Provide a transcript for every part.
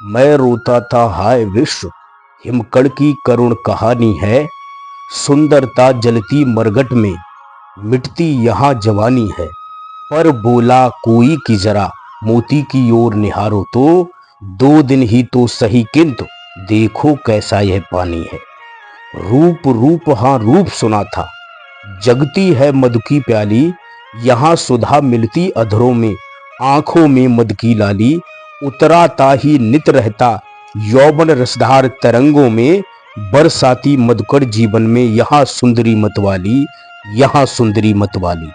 मैं रोता था हाय विश्व, हिमकड़ की करुण कहानी है। सुंदरता जलती मरघट में, मिटती यहाँ जवानी है। पर बोला कोई कि जरा मोती की ओर निहारो तो, 2 दिन ही तो सही किंतु देखो कैसा यह पानी है। रूप रूप हाँ रूप सुना था, जगती है मधु की प्याली। यहाँ सुधा मिलती अधरों में, आंखों में मद की लाली। उतराता ही नित रहता यौवन रसधार तरंगों में, बरसाती मधुकर जीवन में यहाँ सुंदरी मतवाली, यहाँ सुंदरी मतवाली।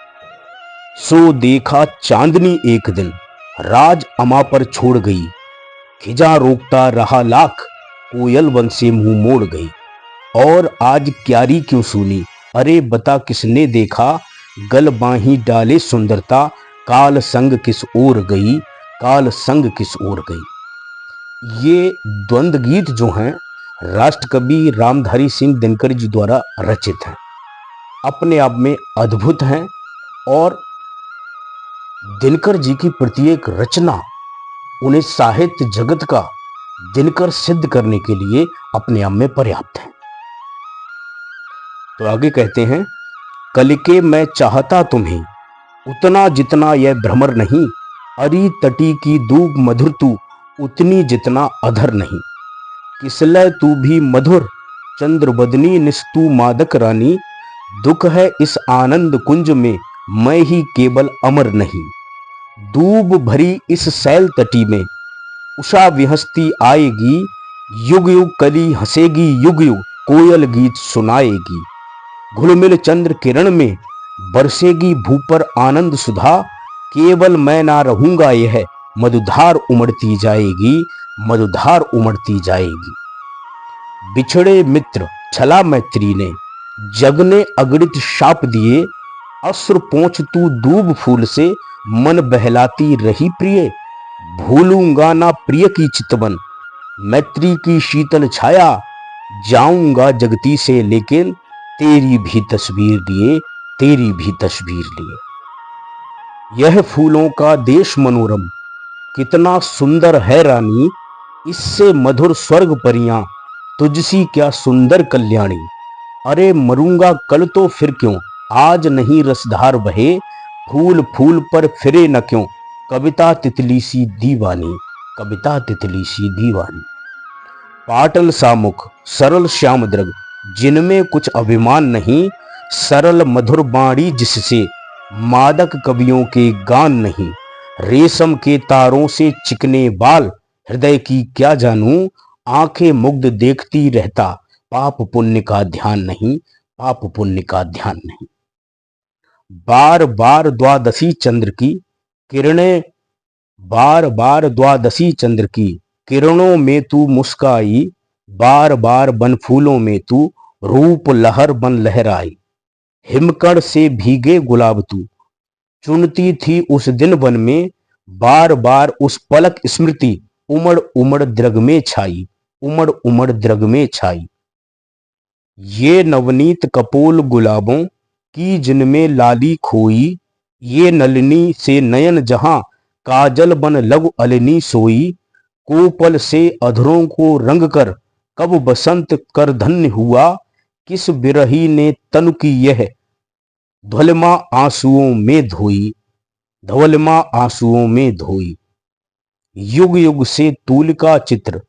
सो देखा चांदनी एक दिन, राज अमा पर छोड़ गई। खिजा रोकता रहा लाख, कोयल वन से मुंह मोड़ गई। और आज क्यारी क्यों सूनी, अरे बता किसने देखा। गल बाही डाले सुंदरता, काल संग किस ओर गई, काल संग किस ओर गई। ये द्वंद्व गीत जो हैं राष्ट्र कवि रामधारी सिंह दिनकर जी द्वारा रचित हैं, अपने आप में अद्भुत हैं और दिनकर जी की प्रत्येक रचना उन्हें साहित्य जगत का दिनकर सिद्ध करने के लिए अपने आप में पर्याप्त है। तो आगे कहते हैं, कल के मैं चाहता तुम्हें उतना जितना यह भ्रमर नहीं। अरी तटी की दूब मधुर तू, उतनी जितना अधर नहीं। किसलय तू भी मधुर, चंद्र बदनी निस्तु मादक रानी। दुख है इस आनंद कुंज में, मैं ही केवल अमर नहीं। दूब भरी इस सैल तटी में, उषा विहस्ती आएगी। युग युग कली हंसेगी, युग युग कोयल गीत सुनाएगी। घुलमिल चंद्र किरण में, बरसेगी भू पर आनंद सुधा। केवल मैं ना रहूंगा, यह मधुधार उमड़ती जाएगी, मधुधार उमड़ती जाएगी। बिछड़े मित्र छला मैत्री ने, जग ने अगणित शाप दिए। अश्रु पोंछ तू दूब फूल से, मन बहलाती रही प्रिय। भूलूंगा ना प्रिय की चितवन, मैत्री की शीतल छाया। जाऊंगा जगती से लेकिन, तेरी भी तस्वीर लिए, तेरी भी तस्वीर लिए। यह फूलों का देश मनोरम, कितना सुंदर है रानी। इससे मधुर स्वर्ग परियां, तुझसी क्या सुंदर कल्याणी। अरे मरूंगा कल तो फिर क्यों, आज नहीं रसधार बहे। फूल फूल पर फिरे न क्यों, कविता तितली सी दीवानी, कविता तितली सी दीवानी। पाटल सामुख सरल श्याम द्रग, जिनमें कुछ अभिमान नहीं। सरल मधुर बाणी जिससे, मादक कवियों के गान नहीं। रेशम के तारों से चिकने बाल, हृदय की क्या जानूं। आंखें मुग्ध देखती रहता, पाप पुण्य का ध्यान नहीं, पाप पुण्य का ध्यान नहीं। बार बार द्वादशी चंद्र की किरणें, बार बार द्वादशी चंद्र की किरणों में तू मुस्काई। बार बार बन फूलों में तू, रूप लहर बन लहराई। हिमकड़ से भीगे गुलाब तू, चुनती थी उस दिन वन में। बार बार उस पलक स्मृति, उमड़ उमड़ द्रग में छाई, उमड़ उमड़ द्रग में छाई। ये नवनीत कपोल गुलाबों की, जिनमें लाली खोई। ये नलिनी से नयन जहां, काजल बन लव अलिनी सोई। कोपल से अधरों को रंग कर, कब बसंत कर धन्य हुआ। किस बिरही ने तनु की यह, ध्वलमा आंसुओं में धोई, धवलमा आंसुओं में धोई। युग युग से तूल का चित्र,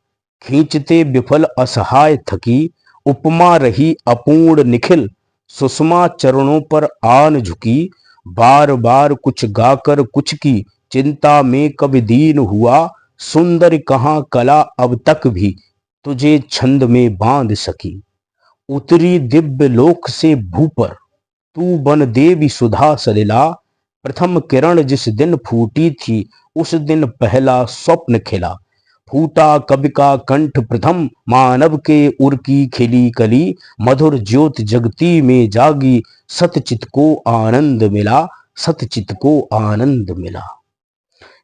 खींचते विफल असहाय थकी। उपमा रही अपूर्ण निखिल, सुषमा चरणों पर आन झुकी। बार बार कुछ गाकर कुछ की, चिंता में कभी दीन हुआ। सुंदर कहाँ कला अब तक भी, तुझे छंद में बांध सकी। उतरी दिव्य लोक से भू पर, तू बन देवी सुधा सलिला। प्रथम किरण जिस दिन फूटी थी, उस दिन पहला स्वप्न खिला। फूटा कवि का कंठ प्रथम, मानव के उर की खिली कली। मधुर ज्योत जगती में जागी, सतचित को आनंद मिला, सतचित को आनंद मिला।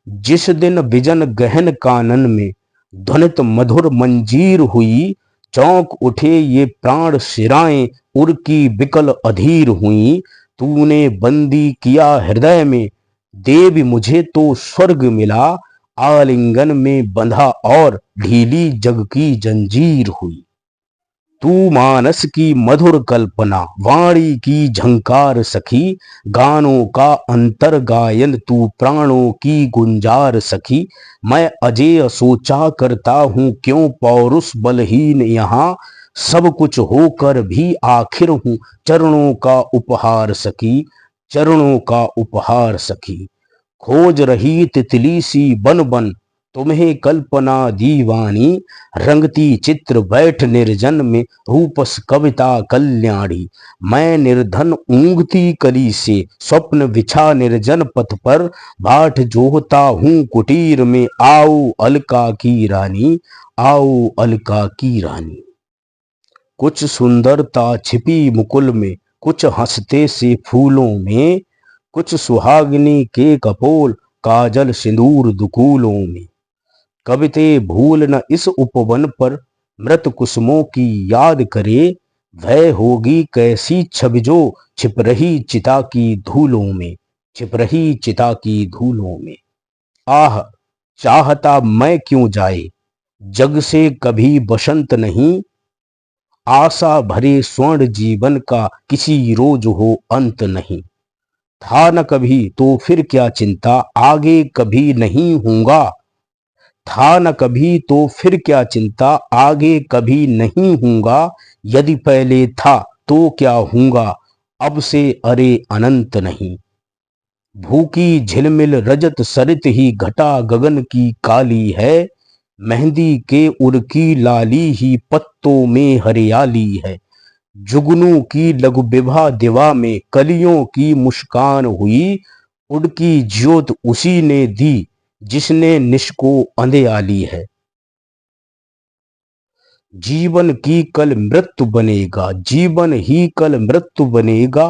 जिस दिन विजन गहन कानन में, ध्वनित मधुर मंजीर हुई। चौंक उठे ये प्राण शिराएं, उर की बिकल अधीर हुई। तूने बंदी किया हृदय में, देवी मुझे तो स्वर्ग मिला। आलिंगन में बंधा और ढीली जग की जंजीर हुई। तू मानस की मधुर कल्पना, वाणी की झंकार सखी, गानों का अंतर गायन तू प्राणों की गुंजार सखी। मैं अजेय सोचा करता हूँ क्यों पौरुष बलहीन यहाँ, सब कुछ होकर भी आखिर हूँ चरणों का उपहार सखी, चरणों का उपहार सखी। खोज रही तितली सी बन बन तुम्हें कल्पना दीवानी, रंगती चित्र बैठ निर्जन में रूपस कविता कल्याणी। मैं निर्धन ऊंघती कली से स्वप्न बिछा निर्जन पथ पर, बाट जोहता हूँ कुटीर में आओ अलका की रानी, आओ अलका की रानी। कुछ सुंदरता छिपी मुकुल में, कुछ हंसते से फूलों में, कुछ सुहागिनी के कपोल काजल सिंदूर दुकूलों में। कविते भूल न इस उपवन पर मृत कुसुमों की याद करे, भय होगी कैसी छवि जो छिप रही चिता की धूलों में, छिप रही चिता की धूलों में। आह चाहता मैं क्यों जाए जग से कभी बसंत नहीं, आशा भरे स्वर्ण जीवन का किसी रोज हो अंत नहीं। था न कभी तो फिर क्या चिंता, आगे कभी नहीं होऊंगा, था न कभी तो फिर क्या चिंता, आगे कभी नहीं होऊंगा। यदि पहले था तो क्या होऊंगा, अब से अरे अनंत नहीं। भूखी झिलमिल रजत सरित ही घटा गगन की काली है, मेहंदी के उर की लाली ही पत्तों में हरियाली है। जुगनू की लघु विभा दिवा में कलियों की मुस्कान हुई, उड़की ज्योत उसी ने दी जिसने निष्को अंधियाली है। जीवन की कल मृत्यु बनेगा, जीवन ही कल मृत्यु बनेगा,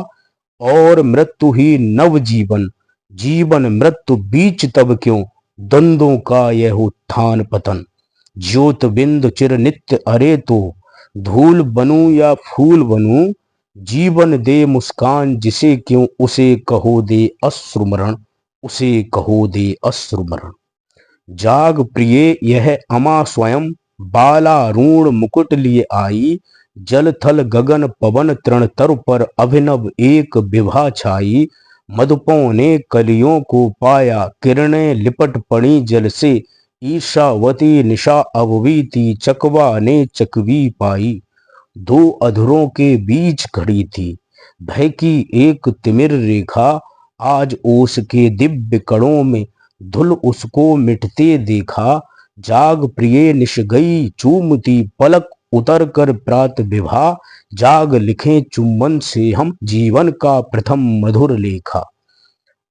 और मृत्यु ही नव जीवन। जीवन मृत्यु बीच तब क्यों, द्वंद्वों का यह उत्थान पतन। ज्योत बिंद चिर नित्य अरे तो, धूल बनूं या फूल बनूं, जीवन दे मुस्कान जिसे क्यों, उसे कहो दे अश्रुमरण, उसे कहो दे अश्रुमरण। जाग प्रिय यह अमा स्वयं, बालारूण मुकुट लिए आई, जल थल गगन पवन तृण तरु पर अभिनव एक विभा छाई। मधुपों ने कलियों को पाया, किरणें लिपट पड़ी जल से, ईर्षावती निशा अववीती, चकवा ने चकवी पाई। दो अधरों के बीच खड़ी थी भय की एक तिमिर रेखा, आज ओस के दिव्य कणों में धुल उसको मिटते देखा। जाग प्रिय निश गई चूमती, पलक उतर कर प्रात विभा, जाग लिखे चुम्बन से हम जीवन का प्रथम मधुर लेखा।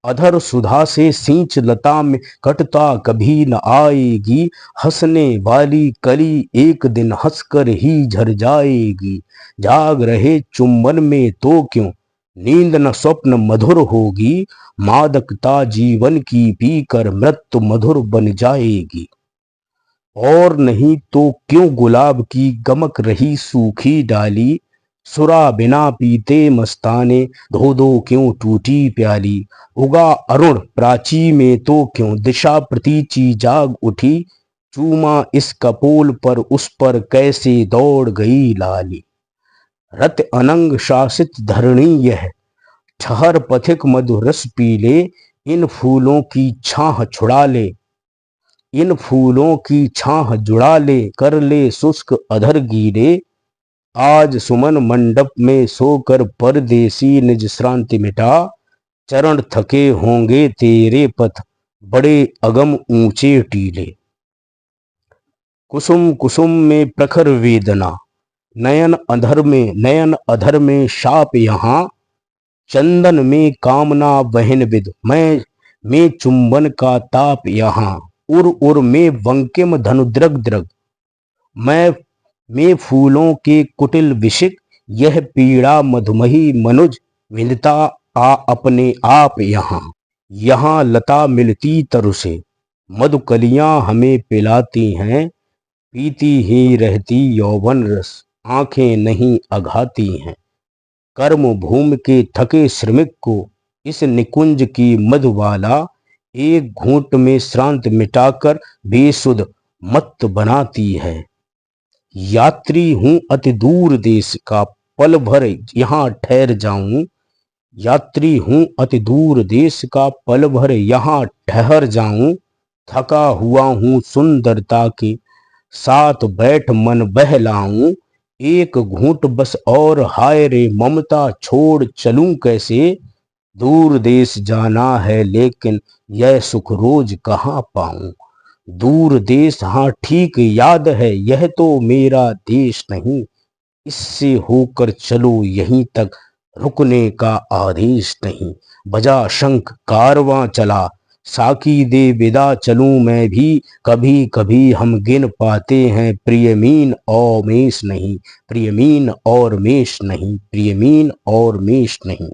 अधर सुधा से सींच लता में कटता कभी न आएगी, हंसने वाली कली एक दिन हंसकर ही झर जाएगी। जाग रहे चुंबन में तो क्यों, नींद न स्वप्न मधुर होगी, मादकता जीवन की पीकर मृत्यु मधुर बन जाएगी। और नहीं तो क्यों गुलाब की गमक रही सूखी डाली, सुरा बिना पीते मस्ताने, धो दो क्यों टूटी प्याली। उगा अरुण प्राची में तो क्यों दिशा प्रतीची जाग उठी, चूमा इस कपोल पर उस पर कैसे दौड़ गई लाली। रत अनंग शासित धरणी यह, ठहर पथिक मधुरस पीले, इन फूलों की छाह छुड़ा ले, इन फूलों की छाह जुड़ा ले, कर ले शुष्क अधर गीले। आज सुमन मंडप में सोकर परदेसी निज श्रांति मिटा, चरण थके होंगे तेरे पथ बड़े अगम ऊंचे टीले। कुसुम कुसुम में प्रखर वेदना, नयन अधर में शाप यहाँ, चंदन में कामना बहन विद, मैं चुंबन का ताप यहाँ। उर उर में बंकिम धनु द्रग द्रग, मैं फूलों के कुटिल विशिक, यह पीड़ा मधुमही मनुज विंधता आ अपने आप यहाँ। यहाँ लता मिलती तरु से, मधुकलियां हमें पिलाती हैं, पीती ही रहती यौवन रस, आंखें नहीं अघाती हैं। कर्म भूमि के थके श्रमिक को इस निकुंज की मधुबाला, एक घूंट में श्रांत मिटाकर बेसुध मत बनाती है। यात्री हूं अति दूर देश का, पल भर यहाँ ठहर जाऊं। यात्री हूं अति दूर देश का, पल भर यहाँ ठहर जाऊं। थका हुआ हूं सुंदरता के साथ, बैठ मन बहलाऊं। एक घूंट बस और हाय रे ममता, छोड़ चलूं कैसे। दूर देश जाना है लेकिन यह सुख रोज कहाँ पाऊं। दूर देश, हाँ ठीक याद है, यह तो मेरा देश नहीं। इससे होकर चलो यहीं तक, रुकने का आदेश नहीं। बजा शंख कारवां चला, साकी दे विदा चलूं मैं भी। कभी कभी हम गिन पाते हैं प्रिय मीन और मेष नहीं। प्रिय मीन और मेष नहीं, प्रिय मीन और मेष नहीं।